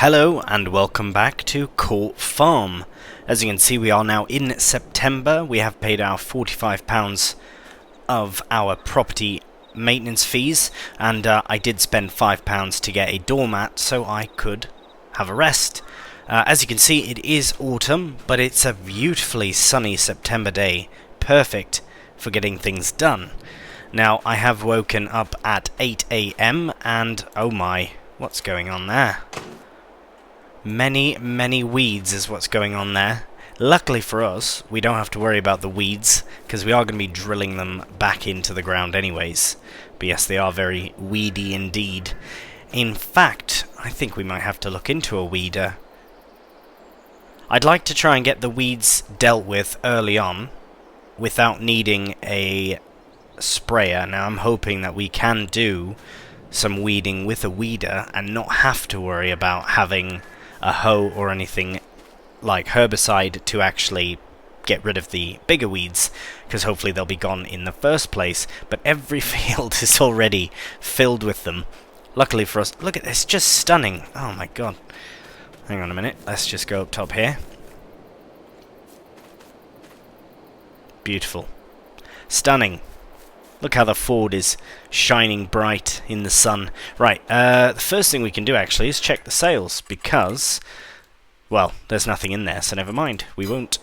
Hello and welcome back to Court Farm. As you can see, we are now in September. We have paid our £45 of our property maintenance fees, and I did spend £5 to get a doormat so I could have a rest. As you can see, it is autumn, but it's a beautifully sunny September day, perfect for getting things done. Now, I have woken up at 8 AM and oh my, what's going on there? Many weeds is what's going on there. Luckily for us, we don't have to worry about the weeds, because we are going to be drilling them back into the ground anyways. But yes, they are very weedy indeed. In fact, I think we might have to look into a weeder. I'd like to try and get the weeds dealt with early on, without needing a sprayer. Now I'm hoping that we can do some weeding with a weeder, and not have to worry about having a hoe or anything like herbicide to actually get rid of the bigger weeds, because hopefully they'll be gone in the first place. But every field is already filled with them. Luckily for us, look at this, just stunning. Oh my god. Hang on a minute, let's just go up top here. Beautiful. Stunning. Look how the Ford is shining bright in the sun. Right, the first thing we can do actually is check the sales, because, well, there's nothing in there, so never mind, we won't.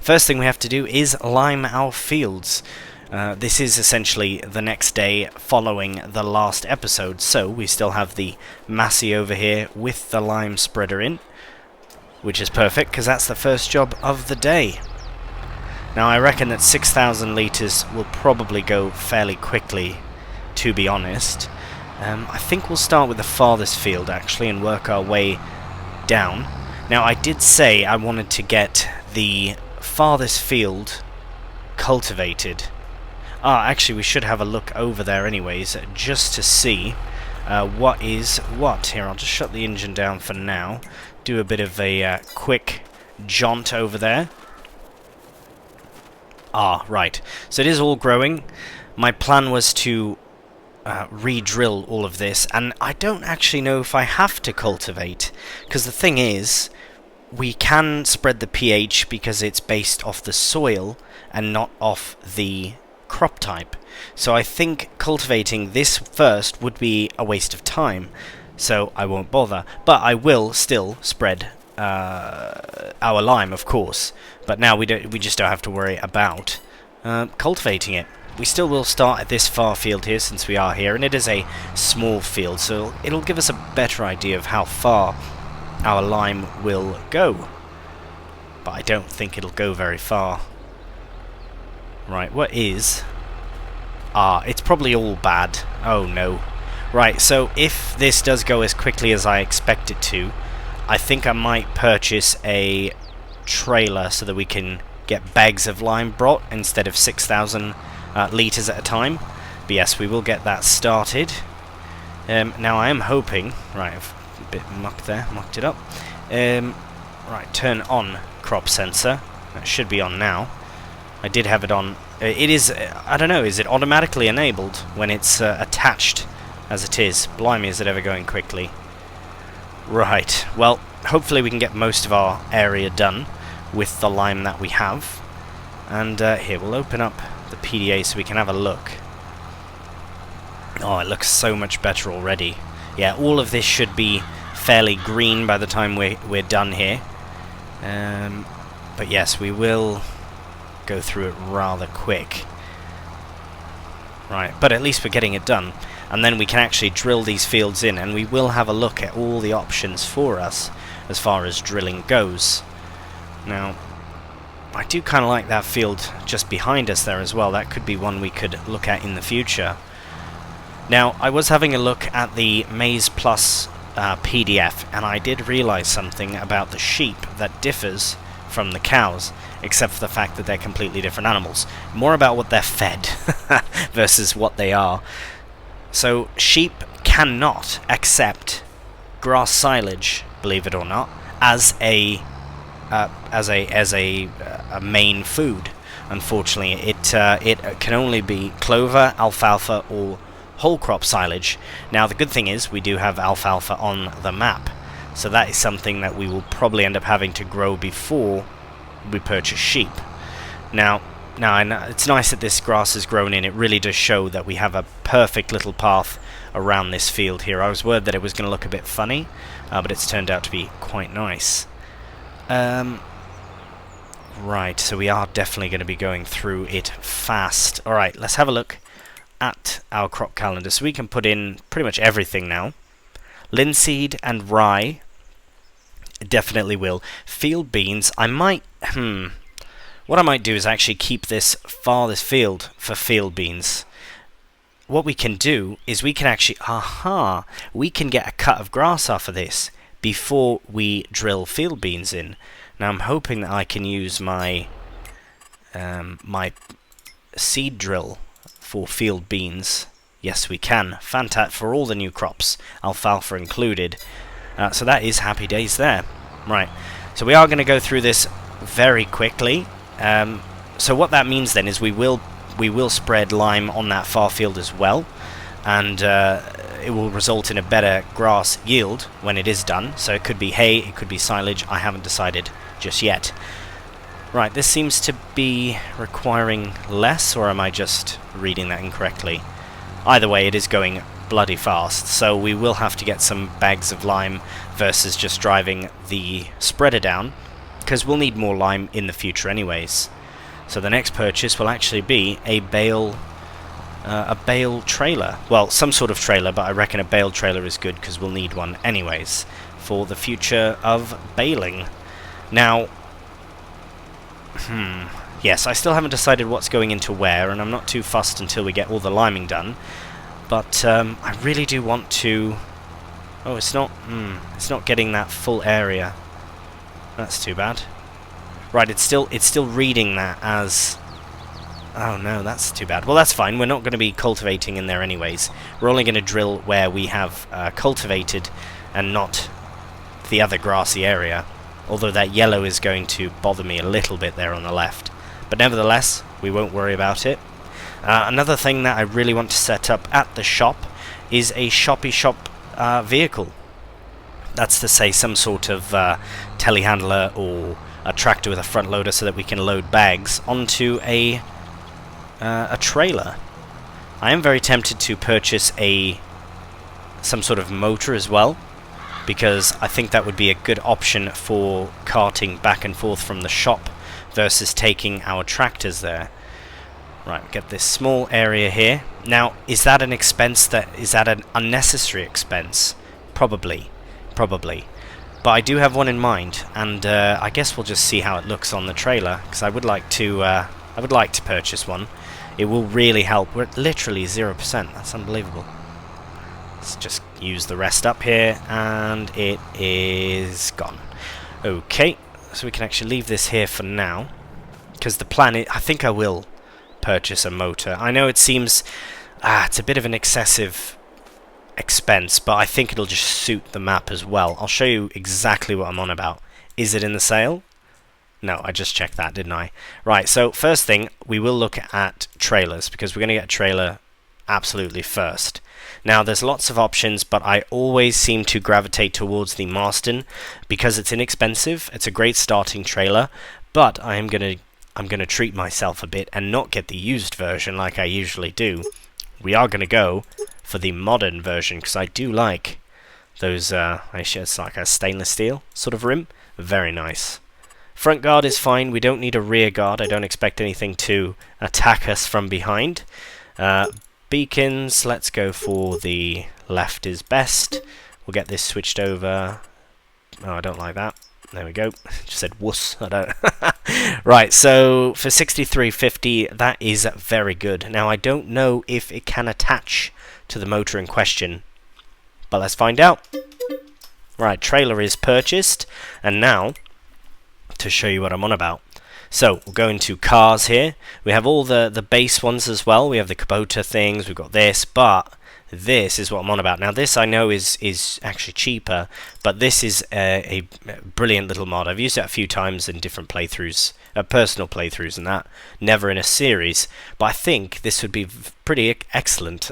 First thing we have to do is lime our fields. This is essentially the next day following the last episode, so we still have the Massey over here with the lime spreader in, which is perfect, because that's the first job of the day. Now I reckon that 6,000 litres will probably go fairly quickly, to be honest. I think we'll start with the farthest field actually and work our way down. Now I did say I wanted to get the farthest field cultivated. Actually we should have a look over there anyways, just to see what is what. Here, I'll just shut the engine down for now, do a bit of a quick jaunt over there. Right. So it is all growing. My plan was to re-drill all of this, and I don't actually know if I have to cultivate, because the thing is, we can spread the pH because it's based off the soil and not off the crop type. So I think cultivating this first would be a waste of time, so I won't bother. But I will still spread our lime, of course, but now we just don't have to worry about cultivating it. We still will start at this far field here, since we are here, and it is a small field, so it'll give us a better idea of how far our lime will go, but I don't think it'll go very far. Right, what is... it's probably all bad. Oh no. Right, so if this does go as quickly as I expect it to, I think I might purchase a trailer so that we can get bags of lime brought instead of 6,000 litres at a time. But yes, we will get that started. Now I am hoping... Right, I've a bit mucked there, mucked it up. Right, turn on crop sensor. That should be on now. I did have it on. It is, I don't know, is it automatically enabled when it's attached as it is? Blimey, is it ever going quickly. Right, well, hopefully we can get most of our area done with the lime that we have. And here, we'll open up the PDA so we can have a look. Oh, it looks so much better already. Yeah, all of this should be fairly green by the time we're done here. But yes, we will go through it rather quick. Right, but at least we're getting it done. And then we can actually drill these fields in, and we will have a look at all the options for us as far as drilling goes. Now, I do kind of like that field just behind us there as well. That could be one we could look at in the future. Now, I was having a look at the Maize Plus PDF, and I did realize something about the sheep that differs from the cows, except for the fact that they're completely different animals. More about what they're fed versus what they are. So sheep cannot accept grass silage, believe it or not, as a main food. Unfortunately, it can only be clover, alfalfa, or whole crop silage. Now the good thing is we do have alfalfa on the map, so that is something that we will probably end up having to grow before we purchase sheep. Now I know it's nice that this grass has grown in. It really does show that we have a perfect little path around this field here. I was worried that it was going to look a bit funny, but it's turned out to be quite nice. Right, so we are definitely going to be going through it fast. Alright, let's have a look at our crop calendar. So we can put in pretty much everything now. Linseed and rye, definitely will. Field beans, I might... What I might do is actually keep this farthest field for field beans. What we can do is we can actually... we can get a cut of grass off of this before we drill field beans in. Now I'm hoping that I can use my my seed drill for field beans. Yes, we can. Fantastic, for all the new crops, alfalfa included. So that is happy days there. Right, so we are going to go through this very quickly. So what that means then is we will spread lime on that far field as well, and it will result in a better grass yield when it is done. So it could be hay, it could be silage, I haven't decided just yet. Right, this seems to be requiring less, or am I just reading that incorrectly? Either way, it is going bloody fast, so we will have to get some bags of lime versus just driving the spreader down, because we'll need more lime in the future anyways. So the next purchase will actually be a bale trailer. Well, some sort of trailer, but I reckon a bale trailer is good because we'll need one anyways for the future of baling. Now, yes, I still haven't decided what's going into where, and I'm not too fussed until we get all the liming done. But I really do want to... Oh, it's not getting that full area. That's too bad. Right, it's still reading that as... Oh no, that's too bad. Well, that's fine. We're not going to be cultivating in there anyways. We're only going to drill where we have cultivated and not the other grassy area. Although that yellow is going to bother me a little bit there on the left. But nevertheless, we won't worry about it. Another thing that I really want to set up at the shop is a shoppy shop vehicle. That's to say some sort of telehandler or a tractor with a front loader so that we can load bags onto a trailer. I am very tempted to purchase some sort of motor as well, because I think that would be a good option for carting back and forth from the shop versus taking our tractors there. Right, get this small area here. Now, is that an expense is that an unnecessary expense? Probably. But I do have one in mind, and I guess we'll just see how it looks on the trailer, because I would like to purchase one. It will really help. We're at literally 0%. That's unbelievable. Let's just use the rest up here, and it is gone. Okay, so we can actually leave this here for now, because the plan is, I think I will purchase a motor. I know it seems it's a bit of an excessive expense, but I think it'll just suit the map as well. I'll show you exactly what I'm on about. Is it in the sale? No, I just checked that, didn't I? Right, so first thing, we will look at trailers, because we're going to get a trailer absolutely first. Now, there's lots of options, but I always seem to gravitate towards the Marston because it's inexpensive. It's a great starting trailer, but I'm gonna treat myself a bit and not get the used version like I usually do. We are gonna go for the modern version because I do like those. It's like a stainless steel sort of rim. Very nice. Front guard is fine. We don't need a rear guard. I don't expect anything to attack us from behind. Beacons, let's go for the left is best. We'll get this switched over. Oh, I don't like that. There we go. Just said wuss. I don't. Right, so for 6350, that is very good. Now, I don't know if it can attach to the motor in question, but let's find out. Right, trailer is purchased, and now to show you what I'm on about. So, we'll go into cars here. We have all the base ones as well. We have the Kubota things, we've got this, but This is what I'm on about. Now this I know is actually cheaper, but this is a brilliant little mod. I've used it a few times in different playthroughs, personal playthroughs and that, never in a series, but I think this would be pretty excellent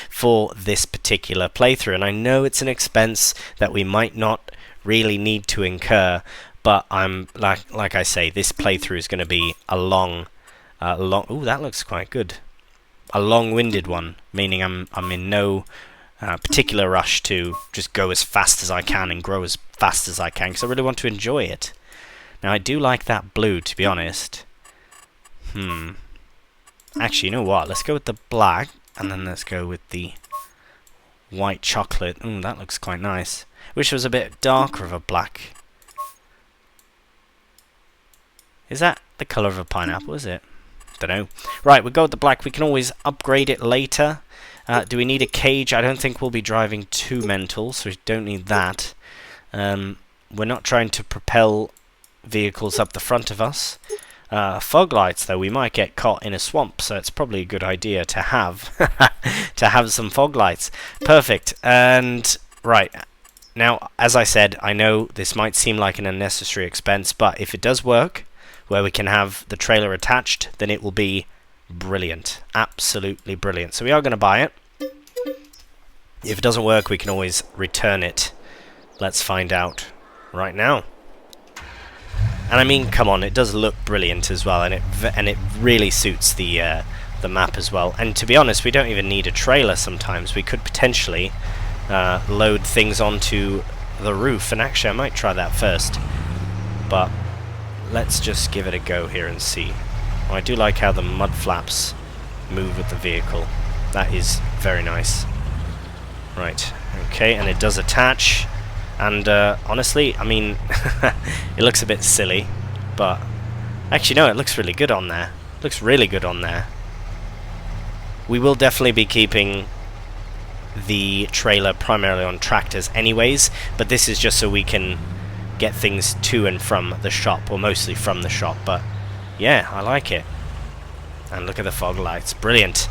for this particular playthrough. And I know it's an expense that we might not really need to incur, but I'm like I say, this playthrough is going to be a long. Oh, that looks quite good. A long-winded one, meaning I'm in no particular rush to just go as fast as I can and grow as fast as I can, because I really want to enjoy it. Now I do like that blue, to be honest. Actually, you know what? Let's go with the black, and then let's go with the white chocolate. That looks quite nice. Wish it was a bit darker of a black. Is that the colour of a pineapple, is it? Don't know. Right, we'll go with the black. We can always upgrade it later. Do we need a cage? I don't think we'll be driving 2 mental, so we don't need that. We're not trying to propel vehicles up the front of us. Fog lights, though, we might get caught in a swamp, so it's probably a good idea to have to have some fog lights. Perfect. And right now, as I said, I know this might seem like an unnecessary expense, but if it does work, where we can have the trailer attached, then it will be brilliant. Absolutely brilliant. So we are going to buy it. If it doesn't work, we can always return it. Let's find out right now. And I mean, come on, it does look brilliant as well, and it really suits the map as well. And to be honest, we don't even need a trailer sometimes. We could potentially load things onto the roof, and actually I might try that first. But let's just give it a go here and see. Oh, I do like how the mud flaps move with the vehicle. That is very nice. Right, okay, and it does attach. And honestly, I mean, it looks a bit silly, but actually no, it looks really good on there. It looks really good on there. We will definitely be keeping the trailer primarily on tractors anyways, but this is just so we can get things to and from the shop, or mostly from the shop. But yeah, I like it. And look at the fog lights, brilliant.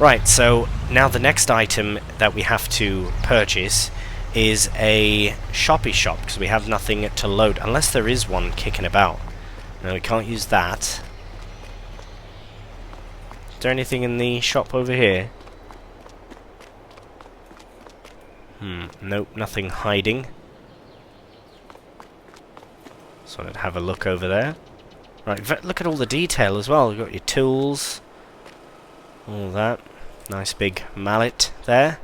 Right, so now the next item that we have to purchase is a shoppy shop, because we have nothing to load, unless there is one kicking about. No, we can't use that. Is there anything in the shop over here? Nope, nothing hiding. So I'd have a look over there. Right, look at all the detail as well. You've got your tools, all that. Nice big mallet there.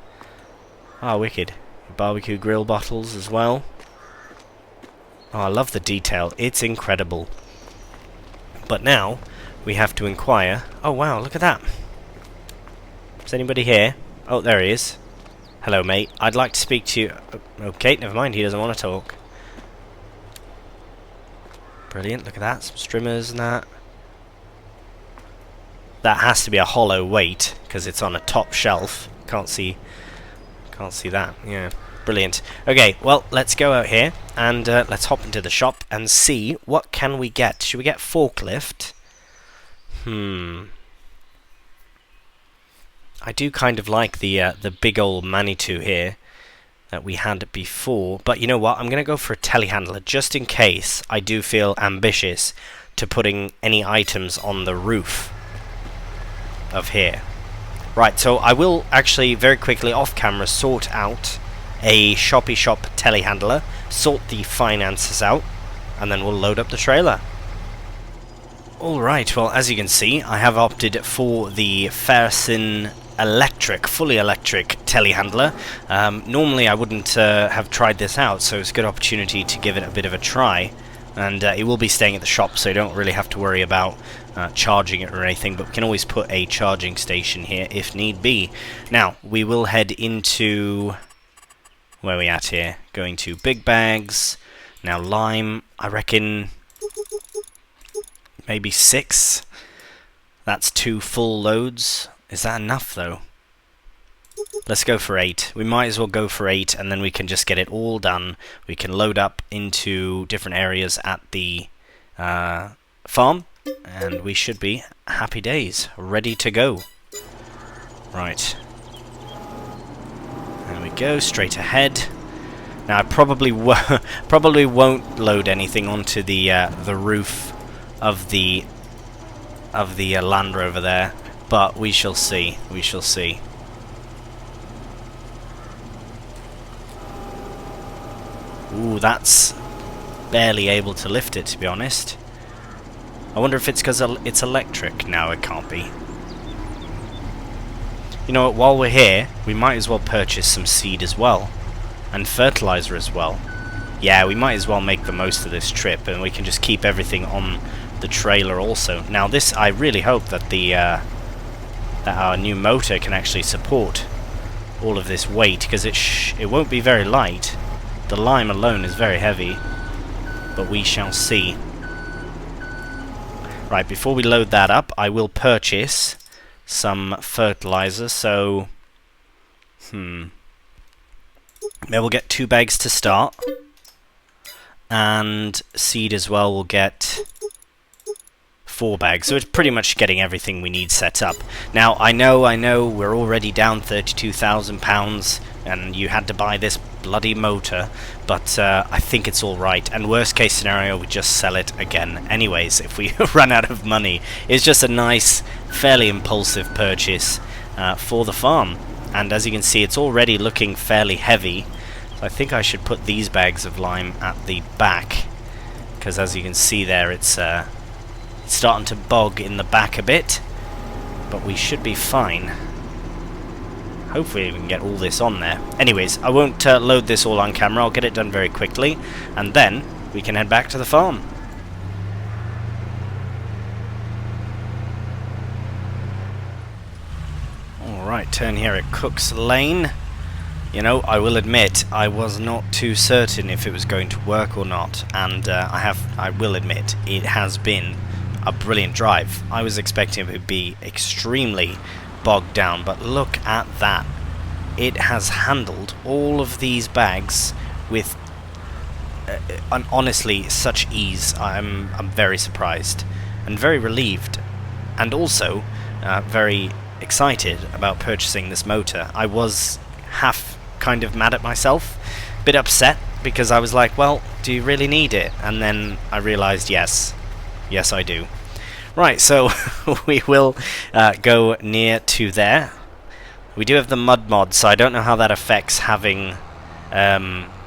Ah, wicked. Barbecue grill bottles as well. Oh, I love the detail. It's incredible. But now we have to inquire. Oh wow, look at that. Is anybody here? Oh, there he is. Hello, mate. I'd like to speak to you. Okay, never mind. He doesn't want to talk. Brilliant, look at that, some streamers and that. That has to be a hollow weight, because it's on a top shelf. Can't see that, yeah. Brilliant. Okay, well, let's go out here, and let's hop into the shop and see what can we get. Should we get forklift? I do kind of like the big old Manitou here that we had before, but you know what, I'm going to go for a telehandler just in case I do feel ambitious to putting any items on the roof of here. Right, so I will actually very quickly off camera sort out a shoppy shop telehandler, sort the finances out, and then we'll load up the trailer. Alright, well, as you can see, I have opted for the Fertilizing fully electric telehandler. Normally I wouldn't have tried this out, so it's a good opportunity to give it a bit of a try. And it will be staying at the shop, so you don't really have to worry about charging it or anything, but we can always put a charging station here if need be. Now, we will head into... where are we at here? Going to big bags. Now lime, I reckon maybe 6. That's 2 full loads. Is that enough though? Let's go for 8. We might as well go for 8, and then we can just get it all done. We can load up into different areas at the farm, and we should be happy days, ready to go. Right. go, straight ahead. Now I probably probably won't load anything onto the roof of the Land Rover there, but we shall see. We shall see. Ooh, that's barely able to lift it, to be honest. I wonder if it's because it's electric. No, it can't be. You know what, while we're here, we might as well purchase some seed as well. And fertilizer as well. Yeah, we might as well make the most of this trip, and we can just keep everything on the trailer also. Now this, I really hope that that our new motor can actually support all of this weight, because it won't be very light. The lime alone is very heavy, but we shall see. Right, before we load that up, I will purchase some fertilizer, so... Maybe we'll get 2 bags to start. And seed as well, we'll get 4 bags. So it's pretty much getting everything we need set up. Now, I know, we're already down £32,000, and you had to buy this bloody motor, but I think it's alright. And worst case scenario, we just sell it again. Anyways, if we run out of money, it's just a nice, fairly impulsive purchase for the farm. And as you can see, it's already looking fairly heavy. So I think I should put these bags of lime at the back, because as you can see there, it's starting to bog in the back a bit. But we should be fine. Hopefully we can get all this on there. Anyways, I won't load this all on camera. I'll get it done very quickly, and then we can head back to the farm. Alright, turn here at Cook's Lane. You know, I will admit, I was not too certain if it was going to work or not, and I will admit, it has been a brilliant drive. I was expecting it to be extremely bogged down, but look at that. It has handled all of these bags with honestly such ease. I'm very surprised and very relieved, and also very excited about purchasing this motor. I was half kind of mad at myself, a bit upset, because I was like, well, do you really need it? And then I realized, yes I do. Right, so we will go near to there. We do have the mud mod, so I don't know how that affects having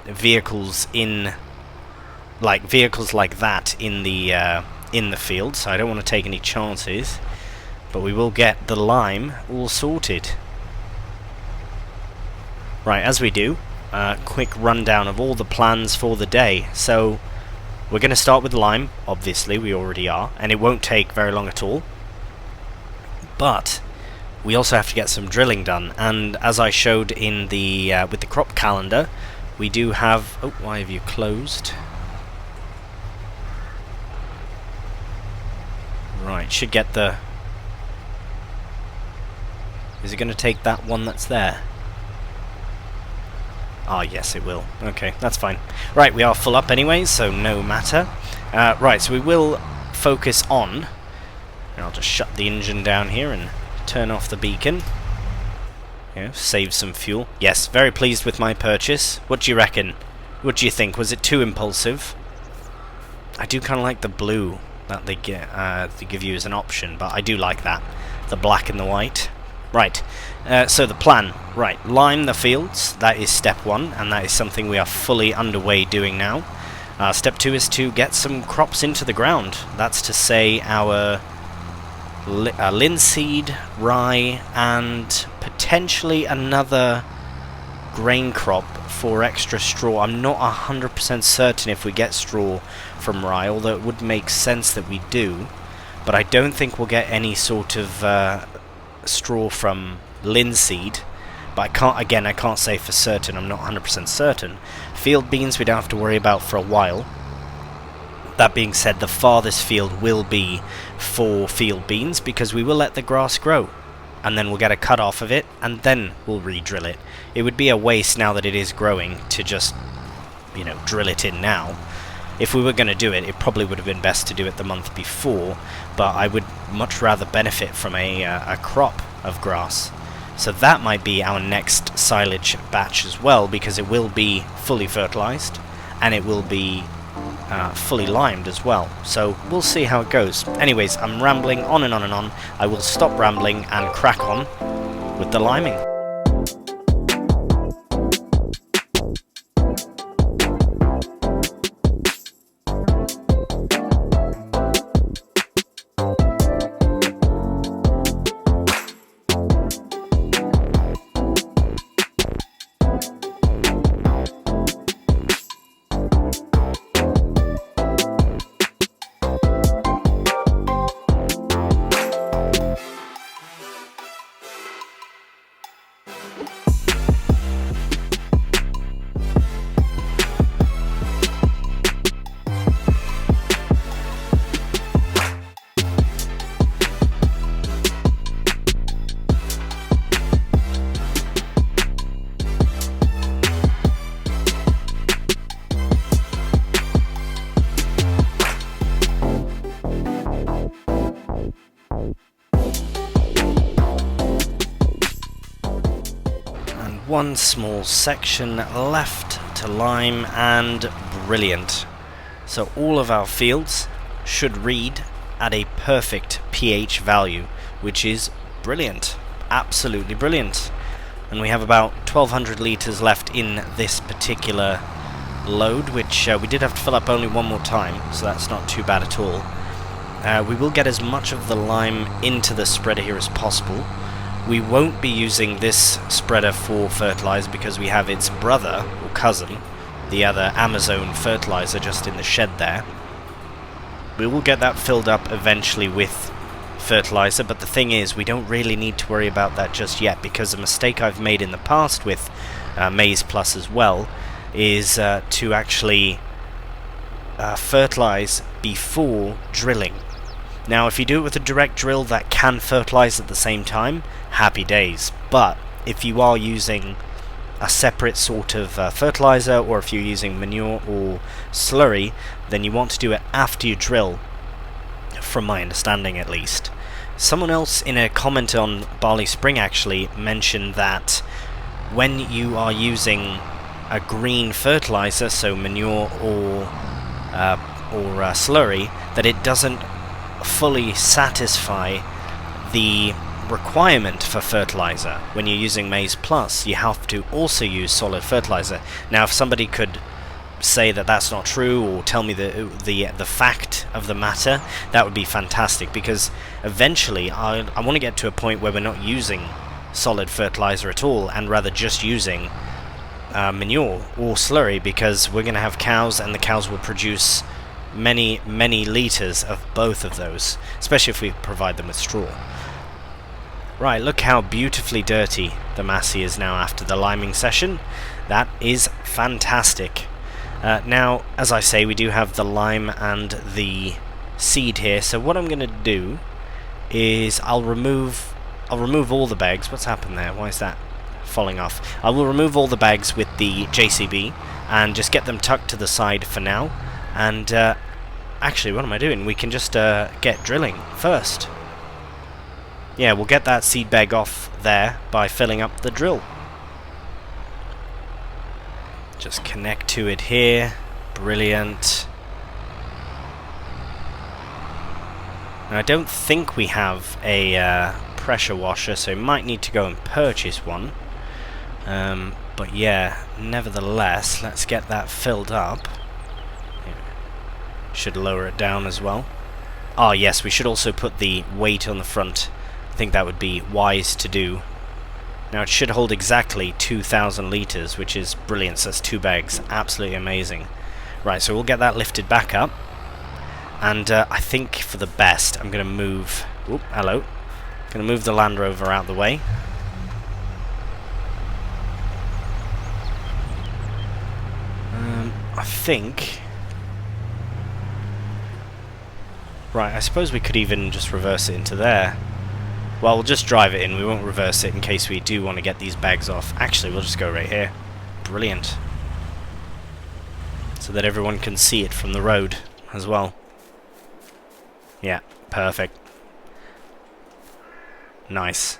vehicles like that in the field, so I don't want to take any chances. But we will get the lime all sorted. Right, as we do, quick rundown of all the plans for the day. So we're going to start with lime, obviously, we already are, and it won't take very long at all. But we also have to get some drilling done, and as I showed in the with the crop calendar, we do have... Oh, why have you closed? Right, should get the... Is it going to take that one that's there? Ah, yes, it will. Okay, that's fine. Right, we are full up anyways, so no matter. Right, so we will focus on... And I'll just shut the engine down here and turn off the beacon. Yeah, save some fuel. Yes, very pleased with my purchase. What do you reckon? What do you think? Was it too impulsive? I do kind of like the blue that they give you as an option, but I do like that. The black and the white. Right, so the plan. Right, lime the fields, that is step 1, and that is something we are fully underway doing now. Step 2 is to get some crops into the ground. That's to say our linseed, rye, and potentially another grain crop for extra straw. I'm not 100% certain if we get straw from rye, although it would make sense that we do, but I don't think we'll get any sort of straw from linseed, but I can't say for certain. I'm not 100% certain. Field beans we don't have to worry about for a while. That being said, the farthest field will be for field beans, because we will let the grass grow, and then we'll get a cut off of it, and then we'll re-drill it. It would be a waste, now that it is growing, to just, you know, drill it in now. If we were going to do it, it probably would have been best to do it the month before, but I would much rather benefit from a crop of grass. So that might be our next silage batch as well, because it will be fully fertilized and it will be fully limed as well. So we'll see how it goes. Anyways, I'm rambling on and on and on. I will stop rambling and crack on with the liming. One small section left to lime, and brilliant. So all of our fields should read at a perfect pH value, which is brilliant, absolutely brilliant. And we have about 1200 litres left in this particular load, which we did have to fill up only one more time, so that's not too bad at all. We will get as much of the lime into the spreader here as possible. We won't be using this spreader for fertilizer because we have its brother, or cousin, the other Amazon fertilizer just in the shed there. We will get that filled up eventually with fertilizer, but the thing is, we don't really need to worry about that just yet, because a mistake I've made in the past with Maize Plus as well is to actually fertilize before drilling. Now, if you do it with a direct drill that can fertilize at the same time, happy days. But if you are using a separate sort of fertilizer, or if you're using manure or slurry, then you want to do it after you drill, from my understanding at least. Someone else in a comment on Barley Spring actually mentioned that when you are using a green fertilizer, so manure or slurry, that it doesn't fully satisfy the requirement for fertilizer. When you're using Maize Plus, you have to also use solid fertilizer. Now, if somebody could say that that's not true, or tell me the fact of the matter, that would be fantastic, because eventually I want to get to a point where we're not using solid fertilizer at all, and rather just using manure or slurry, because we're going to have cows, and the cows will produce many litres of both of those, especially if we provide them with straw. Right, look how beautifully dirty the massey is now after the liming session. That is fantastic. Now, as I say, we do have the lime and the seed here, so what I'm going to do is I'll remove all the bags. What's happened there? Why is that falling off? I will remove all the bags with the JCB and just get them tucked to the side for now. And actually, what am I doing? We can just get drilling first. Yeah, we'll get that seed bag off there by filling up the drill. Just connect to it here. Brilliant. Now, I don't think we have a pressure washer, so we might need to go and purchase one. But yeah, nevertheless, let's get that filled up. Should lower it down as well. Ah, yes, we should also put the weight on the front. I think that would be wise to do. Now, it should hold exactly 2,000 litres, which is brilliant. So that's 2 bags. Absolutely amazing. Right, so we'll get that lifted back up. And I think for the best, I'm going to move... Oop, hello. I'm going to move the Land Rover out the way. I think... Right, I suppose we could even just reverse it into there. Well, we'll just drive it in. We won't reverse it in case we do want to get these bags off. Actually, we'll just go right here. Brilliant. So that everyone can see it from the road as well. Yeah, perfect. Nice.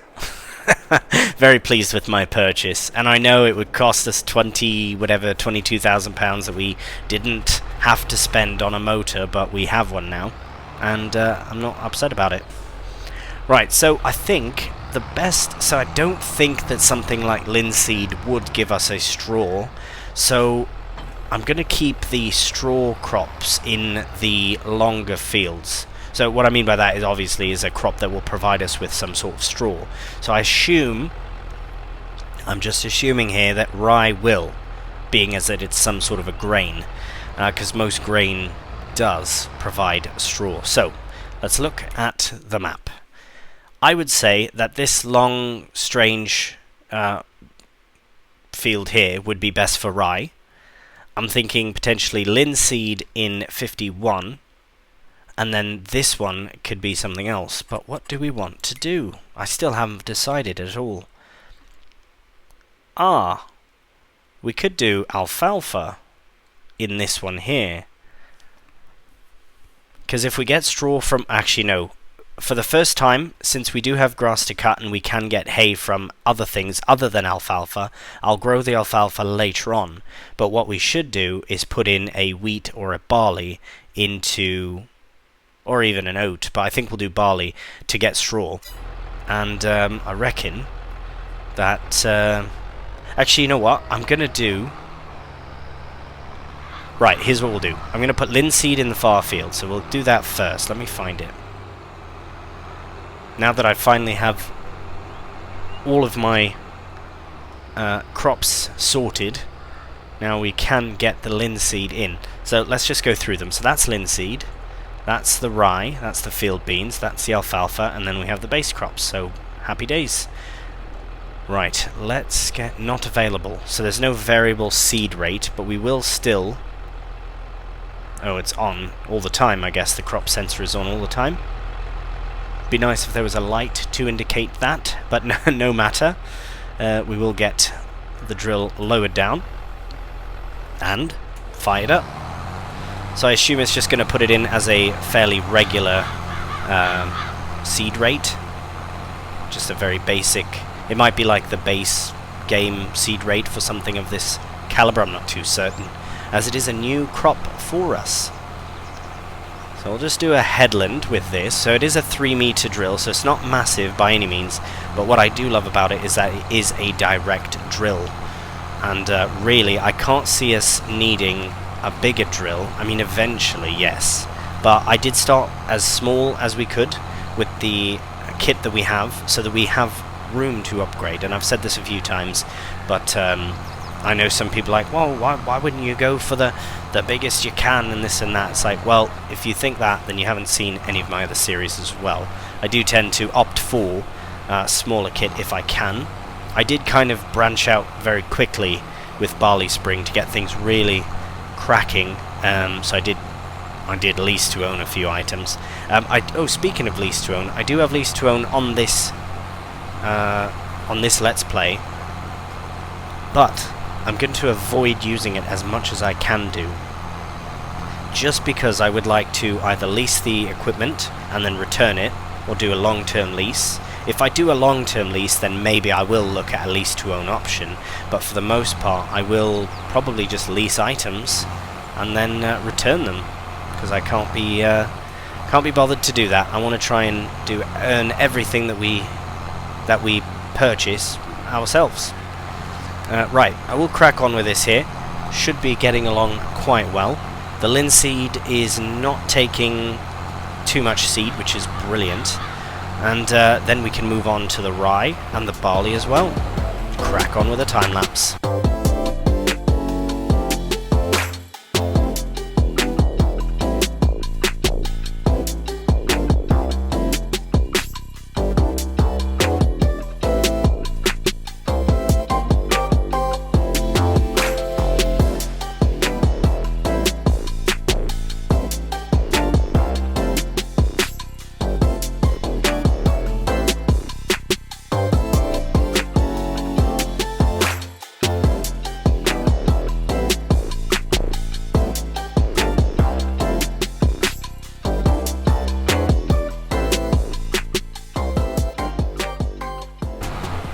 Very pleased with my purchase, and I know it would cost us £22,000 that we didn't have to spend on a motor, but we have one now, and I'm not upset about it. Right, so I think the best... So I don't think that something like linseed would give us a straw, so I'm going to keep the straw crops in the longer fields. So what I mean by that is obviously is a crop that will provide us with some sort of straw. So I'm just assuming here that rye will, being as that it's some sort of a grain, because most grain does provide straw. So let's look at the map. I would say that this long, strange field here would be best for rye. I'm thinking potentially linseed in 51, and then this one could be something else. But what do we want to do? I still haven't decided at all. We could do alfalfa in this one here. Because if we get straw from... Actually, no. For the first time, since we do have grass to cut and we can get hay from other things other than alfalfa, I'll grow the alfalfa later on. But what we should do is put in a wheat or a barley into... or even an oat, but I think we'll do barley to get straw. And I reckon that... actually, you know what? I'm going to do... Right, here's what we'll do. I'm going to put linseed in the far field, so we'll do that first. Let me find it. Now that I finally have all of my crops sorted, now we can get the linseed in. So let's just go through them. So that's linseed, that's the rye, that's the field beans, that's the alfalfa, and then we have the base crops. So happy days. Right, let's get not available. So there's no variable seed rate, but we will still... Oh, it's on all the time, I guess. The crop sensor is on all the time. Be nice if there was a light to indicate that, but no matter. We will get the drill lowered down and fired up. So I assume it's just going to put it in as a fairly regular seed rate. Just a very basic... It might be like the base game seed rate for something of this caliber, I'm not too certain, as it is a new crop for us. So I'll just do a headland with this. So it is a 3-meter drill, so it's not massive by any means, but what I do love about it is that it is a direct drill. And really, I can't see us needing a bigger drill. I mean, eventually, yes. But I did start as small as we could with the kit that we have, so that we have room to upgrade. And I've said this a few times, but I know some people are like, well, why wouldn't you go for the biggest you can and this and that? It's like, well, if you think that, then you haven't seen any of my other series as well. I do tend to opt for smaller kit if I can. I did kind of branch out very quickly with Barley Spring to get things really cracking, so I did lease to own a few items. Speaking of lease to own, I do have lease to own on this Let's Play, but I'm going to avoid using it as much as I can do, just because I would like to either lease the equipment and then return it, or do a long-term lease. If I do a long-term lease, then maybe I will look at a lease-to-own option, but for the most part I will probably just lease items and then return them, because I can't be bothered to do that. I want to try and earn everything that we purchase ourselves. Right, I will crack on with this here. Should be getting along quite well. The linseed is not taking too much seed, which is brilliant. And then we can move on to the rye and the barley as well. Crack on with a time lapse.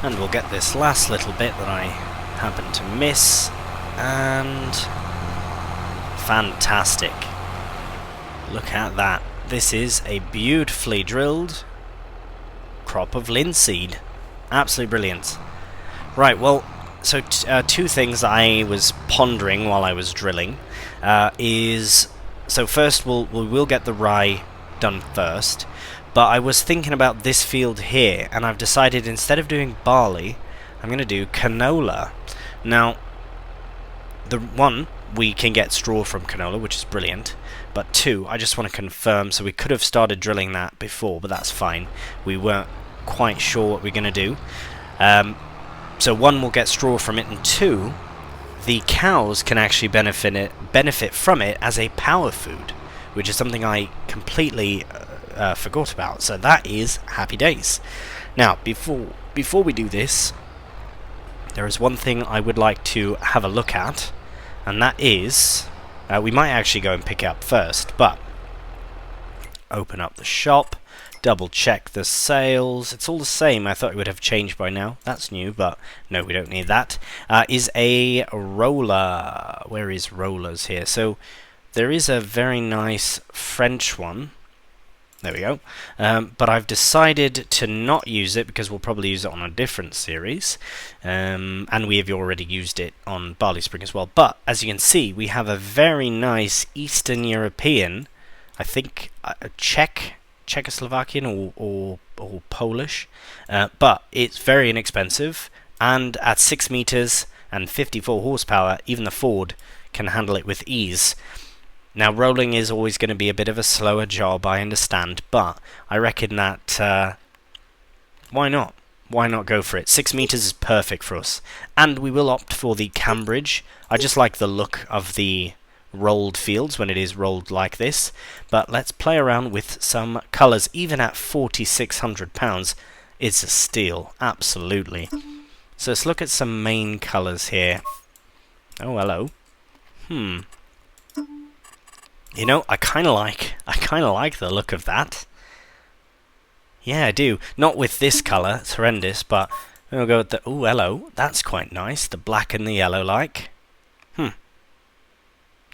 And we'll get this last little bit that I happened to miss. And fantastic. Look at that. This is a beautifully drilled crop of linseed. Absolutely brilliant. Right, well, so two things I was pondering while I was drilling is... So first we will get the rye done first, but I was thinking about this field here, and I've decided instead of doing barley, I'm going to do canola. Now, the one, we can get straw from canola, which is brilliant, but two, I just want to confirm, so we could have started drilling that before, but that's fine. We weren't quite sure what we're going to do. So one, we'll get straw from it, and two, the cows can actually benefit from it as a power food, which is something I completely forgot about. So that is happy days. Now, before we do this, there is one thing I would like to have a look at, and that is, we might actually go and pick it up first, but open up the shop, double check the sales. It's all the same. I thought it would have changed by now. That's new, but no, we don't need that. Is a roller. Where is rollers here? So there is a very nice French one. There we go. But I've decided to not use it because we'll probably use it on a different series. And we have already used it on Barley Spring as well. But as you can see, we have a very nice Eastern European, I think Czechoslovakian or Polish, but it's very inexpensive, and at 6 meters and 54 horsepower, even the Ford can handle it with ease. Now, rolling is always going to be a bit of a slower job, I understand, but I reckon that why not? Why not go for it? 6 meters is perfect for us, and we will opt for the Cambridge. I just like the look of the rolled fields when it is rolled like this, but let's play around with some colours. Even at £4,600, it's a steal, absolutely. So let's look at some main colours here. Oh, hello. You know, I kind of like the look of that. Yeah, I do. Not with this colour, it's horrendous, but we'll go with the... Oh, hello. That's quite nice. The black and the yellow like.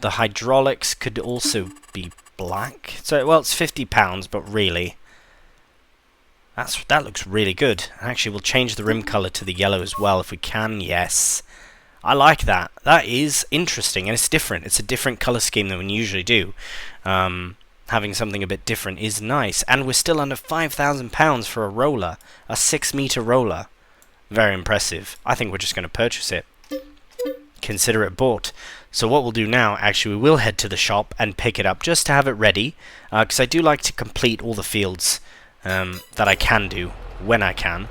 The hydraulics could also be black. So, well, it's £50, but really, that looks really good. Actually, we'll change the rim colour to the yellow as well if we can. Yes, I like that. That is interesting, and it's different. It's a different colour scheme than we usually do. Having something a bit different is nice, and we're still under £5,000 for a roller, a 6 meter roller. Very impressive. I think we're just going to purchase it. Consider it bought. So what we'll do now, actually, we will head to the shop and pick it up just to have it ready, because I do like to complete all the fields that I can do when I can.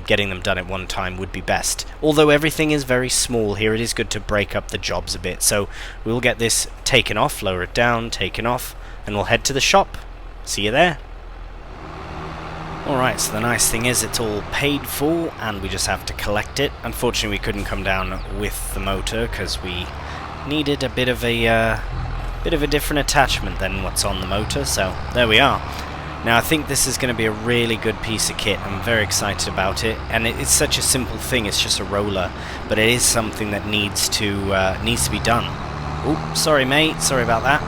Getting them done at one time would be best. Although everything is very small here, it is good to break up the jobs a bit. So we'll get this taken off, lower it down, taken off, and we'll head to the shop. See you there. Alright, so the nice thing is it's all paid for, and we just have to collect it. Unfortunately, we couldn't come down with the motor because we needed a bit of a different attachment than what's on the motor. So there we are. Now I think this is going to be a really good piece of kit. I'm very excited about it, and it's such a simple thing. It's just a roller, but it is something that needs to be done. Oh, sorry, mate. Sorry about that.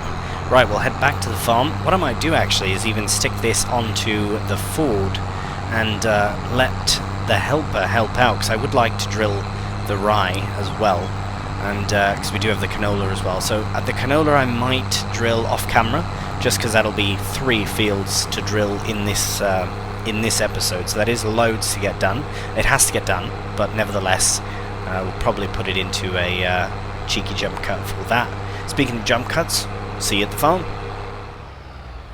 Right, we'll head back to the farm. What I might do actually is even stick this onto the Ford and let the helper help out, because I would like to drill the rye as well, and because we do have the canola as well. So at the canola I might drill off camera, just because that'll be 3 fields to drill in this episode. So that is loads to get done. It has to get done, but nevertheless, we'll probably put it into a cheeky jump cut for that. Speaking of jump cuts, see you at the farm.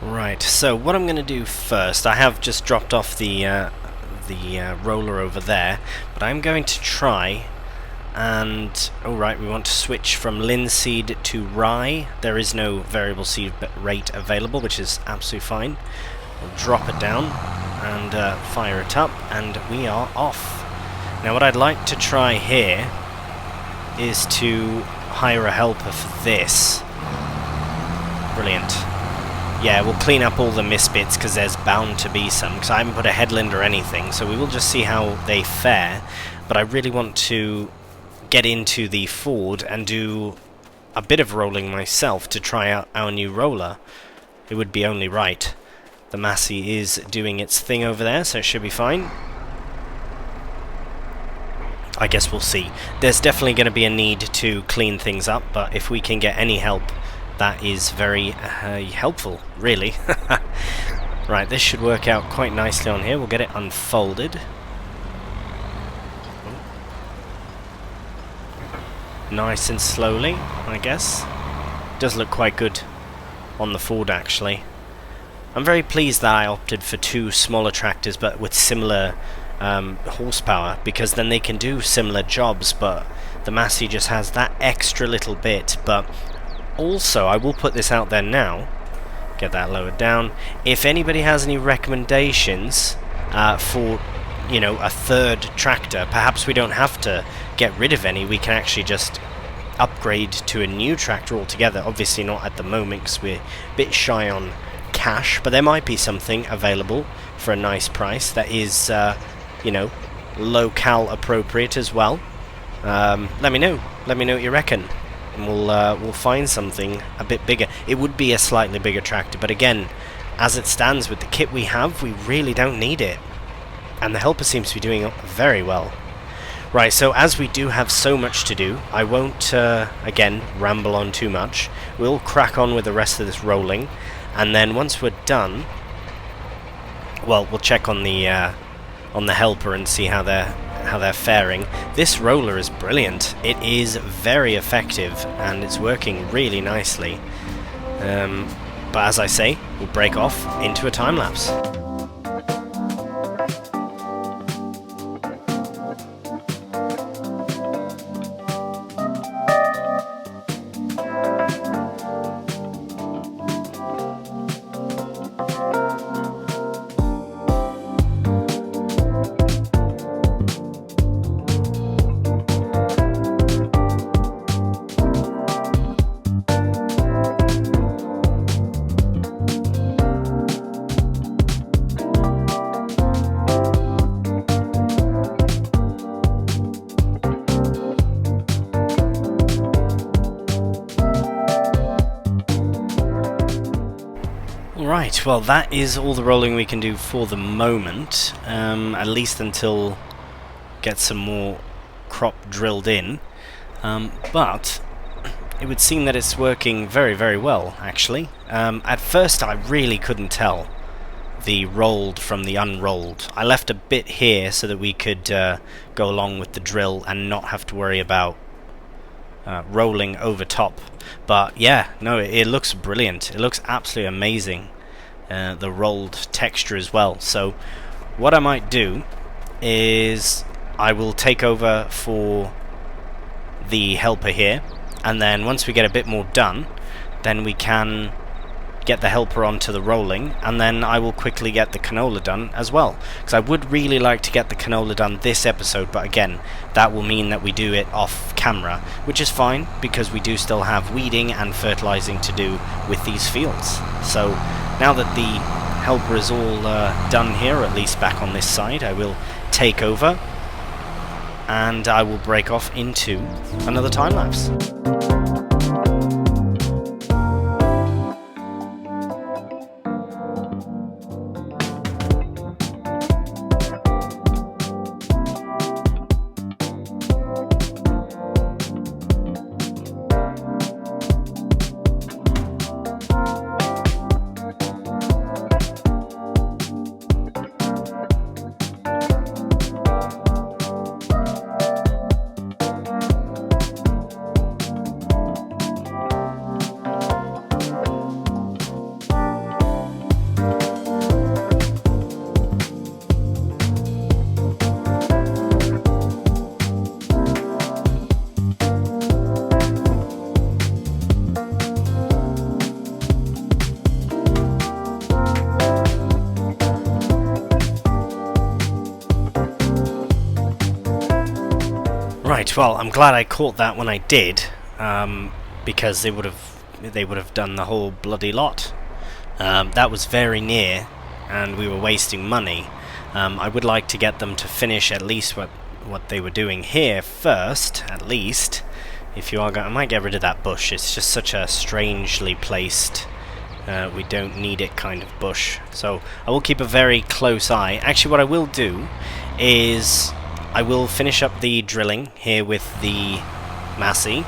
Right, so what I'm going to do first, I have just dropped off the roller over there, but I'm going to try and... Alright, we want to switch from linseed to rye. There is no variable seed rate available, which is absolutely fine. We'll drop it down and fire it up, and we are off. Now what I'd like to try here is to hire a helper for this. Brilliant. yeah, we'll clean up all the misbits because there's bound to be some, because I haven't put a headland or anything, so we will just see how they fare. But I really want to get into the Ford and do a bit of rolling myself to try out our new roller. It would be only right. The Massey is doing its thing over there, so it should be fine. I guess we'll see. There's definitely going to be a need to clean things up, but if we can get any help, that is very helpful, really. Right, this should work out quite nicely on here. We'll get it unfolded. Nice and slowly, I guess. Does look quite good on the Ford, actually. I'm very pleased that I opted for 2 smaller tractors, but with similar horsepower, because then they can do similar jobs, but the Massey just has that extra little bit. But also, I will put this out there now, get that lowered down, if anybody has any recommendations for, you know, a 3rd tractor, perhaps we don't have to get rid of any, we can actually just upgrade to a new tractor altogether. Obviously not at the moment because we're a bit shy on cash, but there might be something available for a nice price that is you know, locale appropriate as well. Let me know what you reckon, and we'll find something a bit bigger. It would be a slightly bigger tractor, but again, as it stands with the kit we have, we really don't need it, and the helper seems to be doing very well. Right, so as we do have so much to do, I won't again ramble on too much. We'll crack on with the rest of this rolling, and then once we're done, well, we'll check on the helper and see how they're faring. This roller is brilliant. It is very effective and it's working really nicely. But as I say, we'll break off into a time lapse. Right, well that is all the rolling we can do for the moment, at least until get some more crop drilled in, but it would seem that it's working very, very well, actually. At first I really couldn't tell the rolled from the unrolled. I left a bit here so that we could go along with the drill and not have to worry about rolling over top. But yeah, no, it looks brilliant. It looks absolutely amazing. The rolled texture as well. So what I might do is I will take over for the helper here, and then once we get a bit more done, then we can get the helper onto the rolling, and then I will quickly get the canola done as well, because I would really like to get the canola done this episode, but again, that will mean that we do it off camera, which is fine because we do still have weeding and fertilizing to do with these fields. So now that the helper is all done here, or at least back on this side, I will take over and I will break off into another time lapse. Right, well, I'm glad I caught that when I did, because they would have done the whole bloody lot. That was very near, and we were wasting money. I would like to get them to finish at least what they were doing here first, at least. If you are going, I might get rid of that bush. It's just such a strangely placed, we don't need it kind of bush. So I will keep a very close eye. Actually, what I will do is I will finish up the drilling here with the Massey,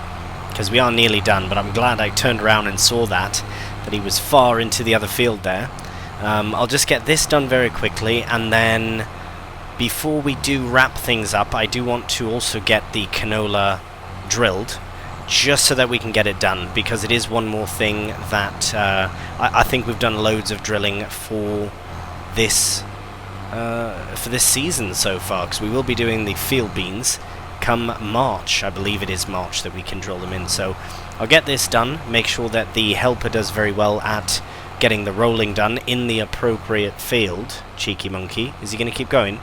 because we are nearly done, but I'm glad I turned around and saw that he was far into the other field there. I'll just get this done very quickly, and then before we do wrap things up, I do want to also get the canola drilled, just so that we can get it done, because it is one more thing that I think we've done loads of drilling for this season so far, because we will be doing the field beans come March. I believe it is March that we can drill them in, so I'll get this done, make sure that the helper does very well at getting the rolling done in the appropriate field. Cheeky monkey. Is he going to keep going?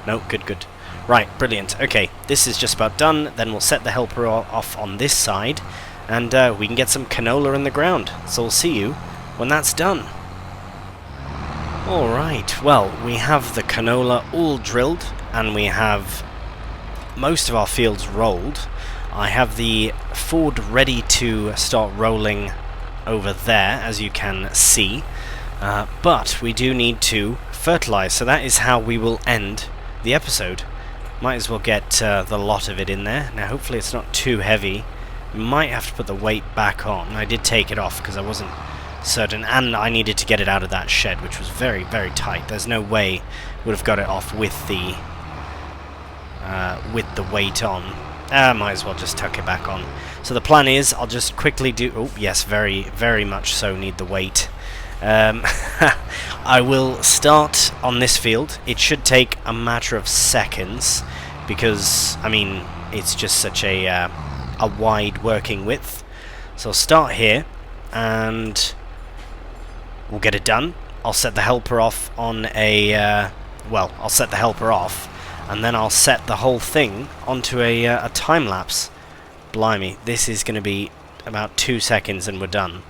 No, good. Right, brilliant. Okay, this is just about done. Then we'll set the helper off on this side, and we can get some canola in the ground. So we'll see you when that's done. Alright, well, we have the canola all drilled, and we have most of our fields rolled. I have the Ford ready to start rolling over there, as you can see, but we do need to fertilize, so that is how we will end the episode. Might as well get the lot of it in there. Now hopefully it's not too heavy. Might have to put the weight back on. I did take it off because I wasn't certain, and I needed to get it out of that shed, which was very, very tight. There's no way would have got it off with the weight on. Might as well just tuck it back on. So the plan is, I'll just quickly do... Oh, yes, very, very much so need the weight. I will start on this field. It should take a matter of seconds, because, I mean, it's just such a wide working width. So I'll start here, and we'll get it done. I'll set the helper off on a... well, I'll set the helper off, and then I'll set the whole thing onto a time-lapse. Blimey, this is going to be about 2 seconds and we're done.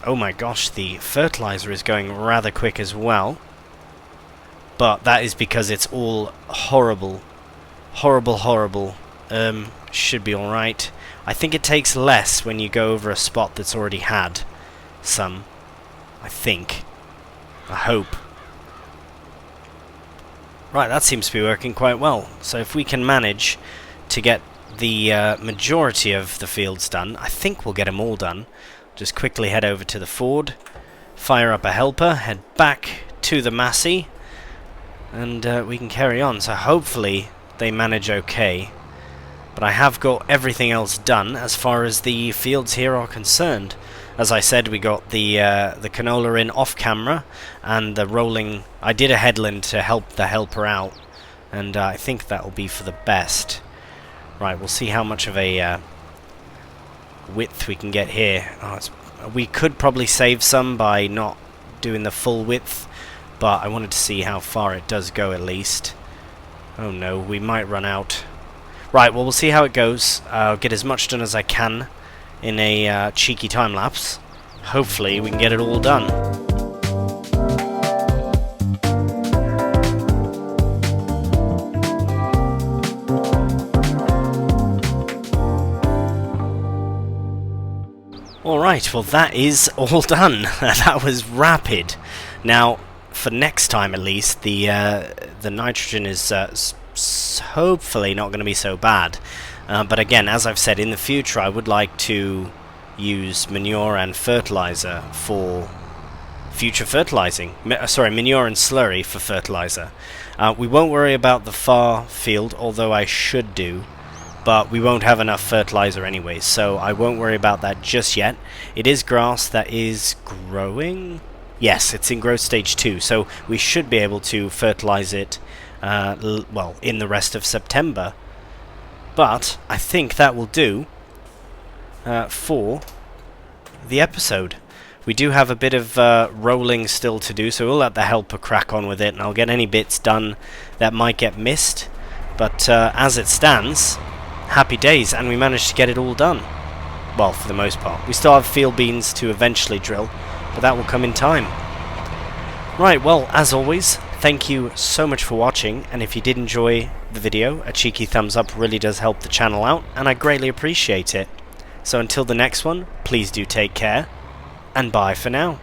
Oh my gosh, the fertilizer is going rather quick as well. But that is because it's all horrible. Horrible. Should be alright. I think it takes less when you go over a spot that's already had some. I think. I hope. Right, that seems to be working quite well. So if we can manage to get the majority of the fields done, I think we'll get them all done. Just quickly head over to the Ford, fire up a helper, head back to the Massey, and we can carry on. So hopefully they manage okay. But I have got everything else done as far as the fields here are concerned. As I said, we got the canola in off camera, and the rolling... I did a headland to help the helper out, and I think that will be for the best. Right, we'll see how much of a width we can get here. Oh, we could probably save some by not doing the full width, but I wanted to see how far it does go at least. Oh no, we might run out. Right, well, we'll see how it goes. I'll get as much done as I can in a cheeky time lapse. Hopefully we can get it all done. Alright, well that is all done. That was rapid. Now, for next time at least, the nitrogen is hopefully not going to be so bad. But again, as I've said, in the future I would like to use manure and fertilizer for future fertilizing. Manure and slurry for fertilizer. We won't worry about the far field, although I should do, but we won't have enough fertilizer anyway, so I won't worry about that just yet. It is grass that is growing? Yes, it's in growth stage 2, so we should be able to fertilize it well, in the rest of September. But I think that will do for the episode. We do have a bit of rolling still to do, so we'll let the helper crack on with it, and I'll get any bits done that might get missed. But as it stands, happy days, and we managed to get it all done. Well, for the most part. We still have field beans to eventually drill, but that will come in time. Right, well, as always, thank you so much for watching, and if you did enjoy the video, a cheeky thumbs up really does help the channel out, and I greatly appreciate it. So until the next one, please do take care, and bye for now.